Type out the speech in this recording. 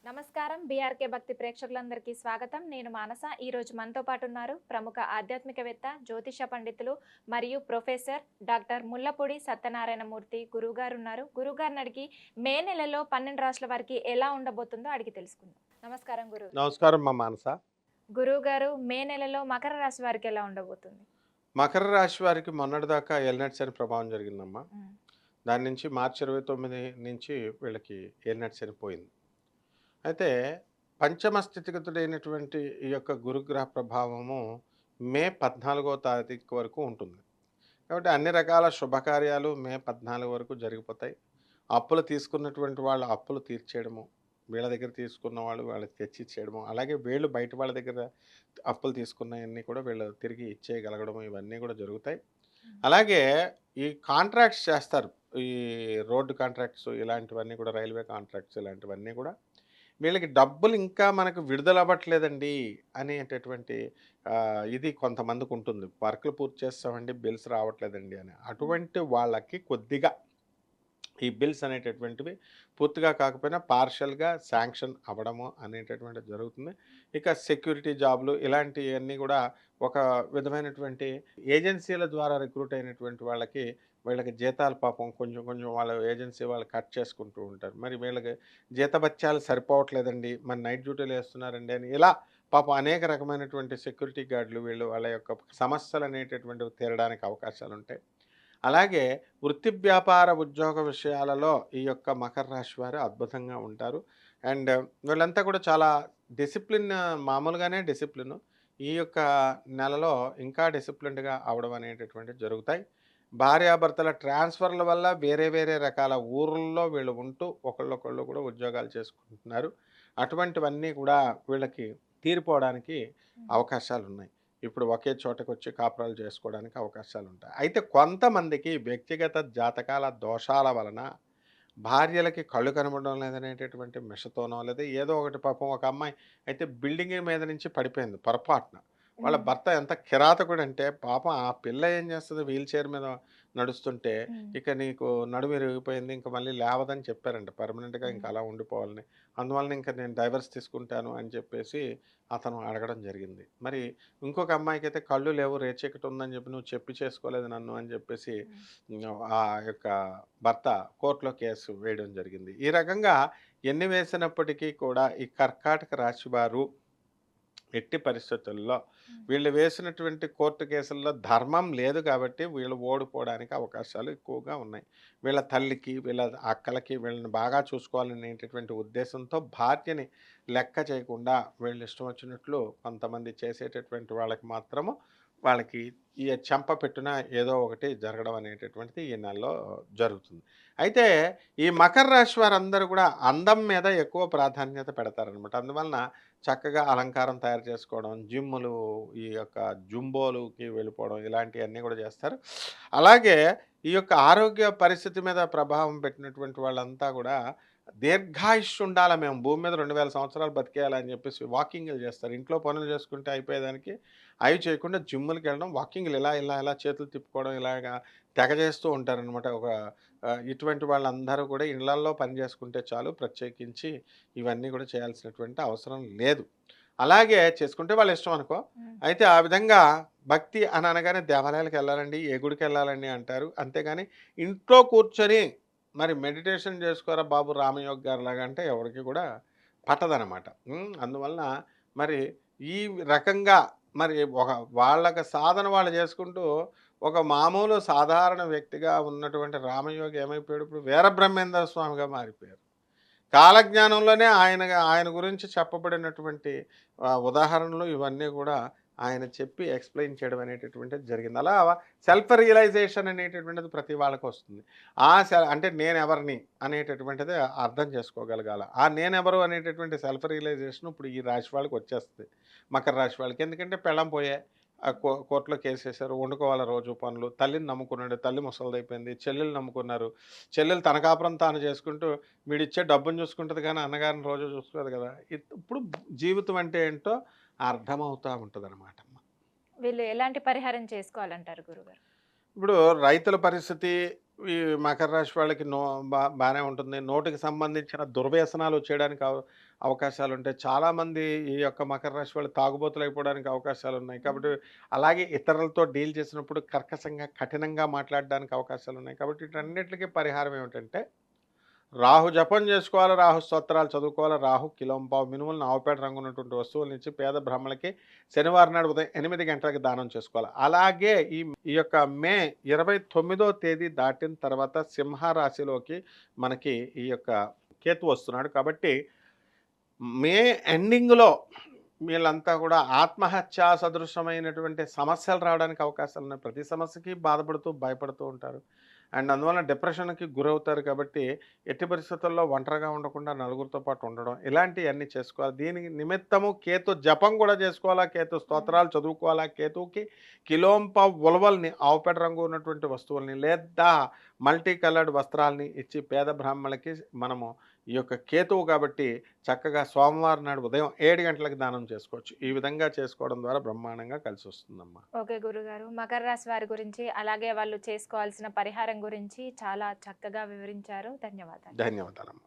నమస్కారం. బీఆర్కే భక్తి ప్రేక్షకులందరికీ స్వాగతం. నేను మానస. ఈరోజు మనతో పాటు ఉన్నారు ప్రముఖ ఆధ్యాత్మికవేత్త, జ్యోతిష పండితులు మరియు ప్రొఫెసర్ డాక్టర్ ముల్లపూడి సత్యనారాయణమూర్తి గురువుగారు ఉన్నారు. గురువుగారిని అడిగి మే నెలలో 12 రాశుల వారికి ఎలా ఉండబోతుందో అడిగి తెలుసుకుందాం. నమస్కారం గురువు. నమస్కారం మా మానస. గురువుగారు, మే నెలలో మకర రాశి వారికి ఎలా ఉండబోతుంది? మకర రాశి వారికి మొన్నటిదాకా ఎల్నెట్స్ అని ప్రభావం జరిగిందమ్మా. ఉమ్, దాని నుంచి మార్చి 29 నుంచి వీళ్ళకి ఎల్నెట్స్ అని పోయింది. అయితే పంచమ స్థితిగతుడైనటువంటి ఈ యొక్క గురుగ్రహ ప్రభావము మే 14వ తారీఖు వరకు ఉంటుంది. కాబట్టి అన్ని రకాల శుభకార్యాలు మే 14 వరకు జరిగిపోతాయి. అప్పులు తీసుకున్నటువంటి వాళ్ళు అప్పులు తీర్చేయడము, వీళ్ళ దగ్గర తీసుకున్న వాళ్ళు వాళ్ళకి తెచ్చి ఇచ్చేయడము, అలాగే వీళ్ళు బయట వాళ్ళ దగ్గర అప్పులు తీసుకున్నవన్నీ కూడా వీళ్ళు తిరిగి ఇచ్చేయగలగడము, ఇవన్నీ కూడా జరుగుతాయి. అలాగే ఈ కాంట్రాక్ట్స్ చేస్తారు. ఈ రోడ్డు కాంట్రాక్ట్స్ ఇలాంటివన్నీ కూడా, రైల్వే కాంట్రాక్ట్స్ ఇలాంటివన్నీ కూడా వీళ్ళకి డబ్బులు ఇంకా మనకు విడుదల అవ్వట్లేదండి అనేటటువంటి ఇది కొంతమందికి ఉంటుంది. వర్కులు పూర్తి చేస్తామండి, బిల్స్ రావట్లేదండి అని. అటువంటి వాళ్ళకి కొద్దిగా ఈ బిల్స్ అనేటటువంటివి పూర్తిగా కాకపోయినా పార్షియల్గా శాంక్షన్ అవ్వడము అనేటటువంటిది జరుగుతుంది. ఇక సెక్యూరిటీ జాబ్లు ఇలాంటివన్నీ కూడా ఒక విధమైనటువంటి ఏజెన్సీల ద్వారా రిక్రూట్ అయినటువంటి వీళ్ళకి జీతాలు పాపం కొంచెం కొంచెం వాళ్ళ ఏజెన్సీ వాళ్ళు కట్ చేసుకుంటూ ఉంటారు. మరి వీళ్ళకి జీతభత్యాలు సరిపోవట్లేదండి, మరి నైట్ డ్యూటీలు వేస్తున్నారండి అని ఇలా పాపం అనేక రకమైనటువంటి సెక్యూరిటీ గార్డులు వీళ్ళు వాళ్ళ యొక్క సమస్యలు అనేటటువంటివి తీరడానికి అవకాశాలు ఉంటాయి. అలాగే వృత్తి వ్యాపార ఉద్యోగ విషయాలలో ఈ యొక్క మకర రాశి వారు అద్భుతంగా ఉంటారు. అండ్ వీళ్ళంతా కూడా చాలా డిసిప్లిన్, మామూలుగానే డిసిప్లిన్ ఈ యొక్క నెలలో ఇంకా డిసిప్లిన్డ్గా అవడం అనేటటువంటివి జరుగుతాయి. భార్యాభర్తల ట్రాన్స్ఫర్ల వల్ల వేరే వేరే రకాల ఊర్లలో వీళ్ళు ఉంటూ ఒకళ్ళొకళ్ళు కూడా ఉద్యోగాలు చేసుకుంటున్నారు. అటువంటివన్నీ కూడా వీళ్ళకి తీరిపోవడానికి అవకాశాలు ఉన్నాయి. ఇప్పుడు ఒకే చోటకొచ్చి కాపురాలు చేసుకోవడానికి అవకాశాలు ఉంటాయి. అయితే కొంతమందికి వ్యక్తిగత జాతకాల దోషాల వలన భార్యలకి కళ్ళు కనబడడం లేదనేటటువంటి మిషతోనో, లేదా ఏదో ఒకటి పాపం ఒక అమ్మాయి అయితే బిల్డింగ్ మీద నుంచి పడిపోయింది పొరపాటున. వాళ్ళ ఉమ్, భర్త ఎంత కిరాతకుడంటే పాపం ఆ పిల్ల ఏం చేస్తుంది, వీల్ చైర్ మీద నడుస్తుంటే ఉమ్, ఇక నీకు నడుము ఇరిగిపోయింది, ఇంక మళ్ళీ లేవదని చెప్పారంట పర్మనెంట్‌గా, ఇంక ఉమ్, అలా ఉండిపోవాలని. అందువలన ఇంక నేను డైవర్స్ తీసుకుంటాను అని చెప్పేసి అతను అడగడం జరిగింది. మరి ఇంకొక అమ్మాయికైతే కళ్ళు లేవు, రేచీకటి ఉందని చెప్పి నువ్వు చెప్పి చేసుకోలేదు నన్ను అని చెప్పేసి ఆ యొక్క భర్త కోర్టులో కేసు వేయడం జరిగింది. ఈ రకంగా ఎన్ని వేసినప్పటికీ కూడా ఈ కర్కాటక రాశి వారు ఎట్టి పరిస్థితుల్లో ఉమ్, వీళ్ళు వేసినటువంటి కోర్టు కేసుల్లో ధర్మం లేదు కాబట్టి వీళ్ళు ఓడిపోవడానికి అవకాశాలు ఎక్కువగా ఉన్నాయి. వీళ్ళ తల్లికి, వీళ్ళ అక్కలకి వీళ్ళని బాగా చూసుకోవాలనేటటువంటి ఉద్దేశంతో భార్యని లెక్క చేయకుండా వీళ్ళు ఇష్టం వచ్చినట్లు కొంతమంది చేసేటటువంటి వాళ్ళకి మాత్రము వాళ్ళకి ఈ చెంప పెట్టున ఏదో ఒకటి జరగడం అనేటటువంటిది ఈ నెలలో జరుగుతుంది. అయితే ఈ మకర రాశి వారందరూ కూడా అందం మీద ఎక్కువ ప్రాధాన్యత పెడతారనమాట. అందువలన చక్కగా అలంకారం తయారు చేసుకోవడం, జిమ్ములు, ఈ యొక్క జుంబోలుకి వెళ్ళిపోవడం ఇలాంటివన్నీ కూడా చేస్తారు. అలాగే ఈ యొక్క ఆరోగ్య పరిస్థితి మీద ప్రభావం పెట్టినటువంటి వాళ్ళంతా కూడా దీర్ఘాయుష్షు ఉండాలి, మేము భూమి మీద 2000 సంవత్సరాలు బతికేయాలని చెప్పేసి వాకింగ్లు చేస్తారు. ఇంట్లో పనులు చేసుకుంటే అయిపోయేదానికి అవి చేయకుండా జిమ్ములకి వెళ్ళడం, వాకింగ్లు ఇలా ఇలా ఇలా చేతులు తిప్పుకోవడం ఇలాగా తెగ చేస్తూ ఉంటారనమాట. ఇటువంటి వాళ్ళందరూ కూడా ఇళ్లల్లో పని చేసుకుంటే చాలు, ప్రత్యేకించి ఇవన్నీ కూడా చేయాల్సినటువంటి అవసరం లేదు. అలాగే చేసుకుంటే వాళ్ళ ఇష్టం అనుకో. ఉమ్, అయితే ఆ విధంగా భక్తి అని అనగానే దేవాలయాలకు వెళ్ళాలండి, ఏ గుడికి వెళ్ళాలండి అంటారు. అంతేగాని ఇంట్లో కూర్చొని మరి మెడిటేషన్ చేసుకోరా బాబు రామయోగ్ గారిలాగా అంటే ఎవరికి కూడా పట్టదనమాట. అందువలన మరి ఈ రకంగా మరి వాళ్ళకి సాధన వాళ్ళు చేసుకుంటూ ఒక మామూలు సాధారణ వ్యక్తిగా ఉన్నటువంటి రామయోగి ఏమైపోయాడు, ఇప్పుడు వీరబ్రహ్మేంద్ర స్వామిగా మారిపోయారు. కాలజ్ఞానంలోనే ఆయన గురించి చెప్పబడినటువంటి ఉదాహరణలు ఇవన్నీ కూడా ఆయన చెప్పి ఎక్స్‌ప్లెయిన్ చేయడం అనేటటువంటిది జరిగింది. అలా సెల్ఫ్ రియలైజేషన్ అనేటటువంటిది ప్రతి వాళ్ళకి వస్తుంది. అంటే నేనెవరిని అనేటటువంటిది అర్థం చేసుకోగలగాల. ఆ నేనెవరు అనేటటువంటి సెల్ఫ్ రియలైజేషన్ ఇప్పుడు ఈ రాశి వాళ్ళకి వచ్చేస్తది. మకర రాశి వాళ్ళకి. ఎందుకంటే పెళ్ళాం పోయే కోర్టులో కేసేశారు. వండుకోవాలి రోజు పనులు. తల్లిని నమ్ముకున్నాడు. తల్లి ముసలిదైపోయింది. చెల్లెలు నమ్ముకున్నారు. చెల్లెలు తన కాపురం తాను చేసుకుంటూ వీడిచ్చే డబ్బును చూసుకుంటది కానీ అన్నగారిని రోజు చూసుకోదు కదా. ఇప్పుడు జీవితం అంటే ఏంటో అర్థమవుతా ఉంటదనమాటమ్మ. వీళ్ళు ఎలాంటి పరిహారం చేసుకోవాలంటారు గురుగారు? ఇప్పుడు రైతుల పరిస్థితి ఈ మకర రాశి వాళ్ళకి బానే ఉంటుంది. నోటికి సంబంధించిన దుర్వ్యసనాలు వచ్చేయడానికి అవకాశాలుంటాయి. చాలామంది ఈ యొక్క మకర రాశి వాళ్ళు తాగుబోతులైపోవడానికి అవకాశాలున్నాయి. కాబట్టి అలాగే ఇతరులతో డీల్ చేసినప్పుడు కర్కశంగా, కఠినంగా మాట్లాడడానికి అవకాశాలున్నాయి. కాబట్టి వీటన్నిటికి పరిహారం ఏమిటంటే రాహు జపం చేసుకోవాలి, రాహు స్తోత్రాలు చదువుకోవాలి, రాహు కిలోంపావు మినుములను ఆవుపేట రంగు ఉన్నటువంటి వస్తువుల నుంచి పేద బ్రాహ్మణులకి శనివారం నాడు ఉదయం 8 గంటలకి దానం చేసుకోవాలి. అలాగే ఈ యొక్క మే 29వ తేదీ దాటిన తర్వాత సింహ రాశిలోకి మనకి ఈ యొక్క కేతు వస్తున్నాడు. కాబట్టి మే ఎండింగ్‌లో వీళ్ళంతా కూడా ఆత్మహత్యా సదృశమైనటువంటి సమస్యలు రావడానికి అవకాశాలున్నాయి. ప్రతి సమస్యకి బాధపడుతూ, భయపడుతూ ఉంటారు. అండ్ అందువలన డిప్రెషన్‌కి గురవుతారు కాబట్టి, ఎట్టి పరిస్థితుల్లో ఒంటరిగా ఉండకుండా నలుగురితో పాటు ఉండడం, ఇలాంటియన్నీ చేసుకోవాలి. దీనికి నిమిత్తము కేతు జపం కూడా చేసుకోవాలా, కేతు స్తోత్రాలు చదువుకోవాలా, కేతువుకి కిలోంపావు ఉలవల్ని ఆవుపేట రంగు ఉన్నటువంటి వస్తువుల్ని లేదా మల్టీ కలర్డ్ వస్త్రాల్ని ఇచ్చి పేద బ్రాహ్మణులకి మనము ఈ యొక్క కేతువు కాబట్టి చక్కగా సోమవారం నాడు ఉదయం 7 గంటలకు దానం చేసుకోవచ్చు. ఈ విధంగా చేసుకోవడం ద్వారా బ్రహ్మాండంగా కలిసొస్తుందమ్మా. ఓకే గురుగారు. మకర రాశి వారి గురించి, అలాగే వాళ్ళు చేసుకోవాల్సిన పరిహారం గురించి చాలా చక్కగా వివరించారు. ధన్యవాదాలు. ధన్యవాదాలమ్మా.